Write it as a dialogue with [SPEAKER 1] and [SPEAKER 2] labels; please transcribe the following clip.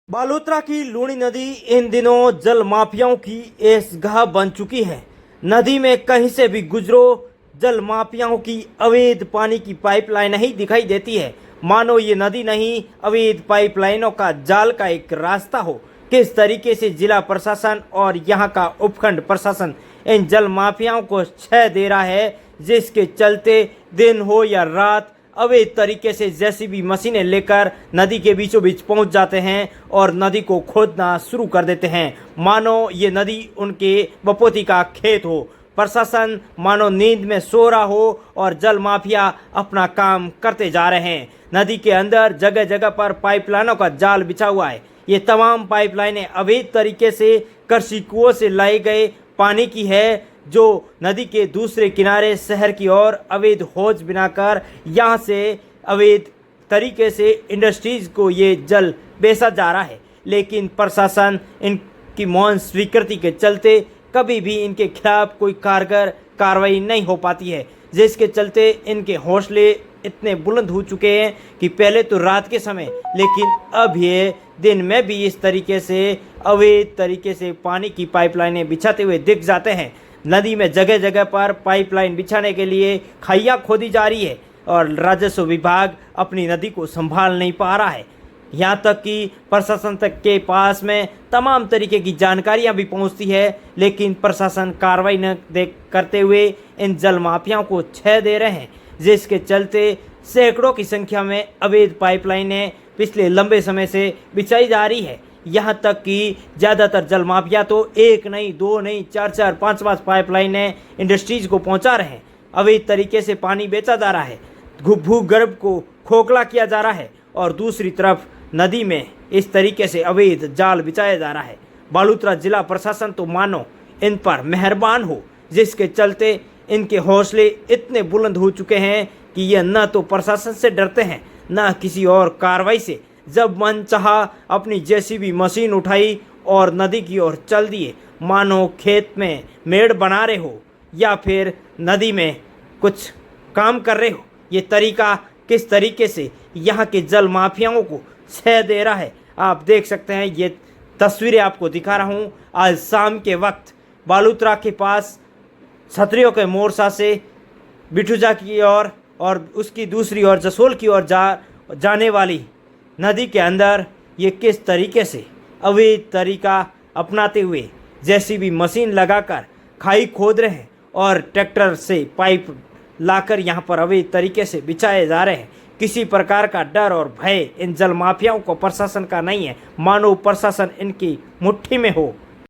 [SPEAKER 1] बालोतरा की लूणी नदी इन दिनों जल माफियाओं की ऐशगाह बन चुकी है। नदी में कहीं से भी गुजरो, जल माफियाओं की अवैध पानी की पाइपलाइन ही दिखाई देती है। मानो ये नदी नहीं, अवैध पाइपलाइनों का जाल का एक रास्ता हो। किस तरीके से जिला प्रशासन और यहाँ का उपखंड प्रशासन इन जल माफियाओं को छह दे रहा है, जिसके चलते दिन हो या रात अवैध तरीके से जेसीबी मशीनें लेकर नदी के बीचों बीच पहुंच जाते हैं और नदी को खोदना शुरू कर देते हैं। मानो ये नदी उनके बपोती का खेत हो। प्रशासन मानो नींद में सो रहा हो और जल माफिया अपना काम करते जा रहे हैं। नदी के अंदर जगह जगह पर पाइपलाइनों का जाल बिछा हुआ है। ये तमाम पाइपलाइनें अवैध तरीके से कृषि कुओं से लाए गए पानी की है, जो नदी के दूसरे किनारे शहर की ओर अवैध हौज बनाकर यहाँ से अवैध तरीके से इंडस्ट्रीज को ये जल बेचा जा रहा है। लेकिन प्रशासन इनकी मौन स्वीकृति के चलते कभी भी इनके खिलाफ कोई कारगर कार्रवाई नहीं हो पाती है, जिसके चलते इनके हौसले इतने बुलंद हो चुके हैं कि पहले तो रात के समय, लेकिन अब ये दिन में भी इस तरीके से अवैध तरीके से पानी की पाइपलाइनें बिछाते हुए दिख जाते हैं। नदी में जगह जगह पर पाइपलाइन बिछाने के लिए खाइयाँ खोदी जा रही है और राजस्व विभाग अपनी नदी को संभाल नहीं पा रहा है। यहाँ तक कि प्रशासन तक के पास में तमाम तरीके की जानकारियाँ भी पहुँचती है, लेकिन प्रशासन कार्रवाई न करते हुए इन जल माफियाओं को छह दे रहे हैं, जिसके चलते सैकड़ों की संख्या में अवैध पाइपलाइनें पिछले लंबे समय से बिछाई जा रही है। यहाँ तक कि ज़्यादातर जल माफिया तो एक नहीं, दो नहीं, चार चार पाँच पाँच पाइपलाइनें इंडस्ट्रीज को पहुँचा रहे हैं। अवैध तरीके से पानी बेचा जा रहा है, भूगर्भ को खोखला किया जा रहा है और दूसरी तरफ नदी में इस तरीके से अवैध जाल बिछाया जा रहा है। बालोतरा जिला प्रशासन तो मानो इन पर मेहरबान हो, जिसके चलते इनके हौसले इतने बुलंद हो चुके हैं कि ये न तो प्रशासन से डरते हैं, न किसी और कार्रवाई से। जब मन चाहा अपनी जेसीबी मशीन उठाई और नदी की ओर चल दिए, मानो खेत में मेड़ बना रहे हो या फिर नदी में कुछ काम कर रहे हो। ये तरीका किस तरीके से यहाँ के जल माफियाओं को छह दे रहा है, आप देख सकते हैं। ये तस्वीरें आपको दिखा रहा हूँ आज शाम के वक्त बालोतरा के पास छतरियों के मोरसा से बिठूजा की ओर और उसकी दूसरी ओर जसोल की ओर जाने वाली नदी के अंदर ये किस तरीके से अवैध तरीका अपनाते हुए जेसीबी मशीन लगाकर खाई खोद रहे हैं और ट्रैक्टर से पाइप लाकर यहाँ पर अवैध तरीके से बिछाए जा रहे हैं। किसी प्रकार का डर और भय इन जल माफियाओं को प्रशासन का नहीं है, मानो प्रशासन इनकी मुट्ठी में हो।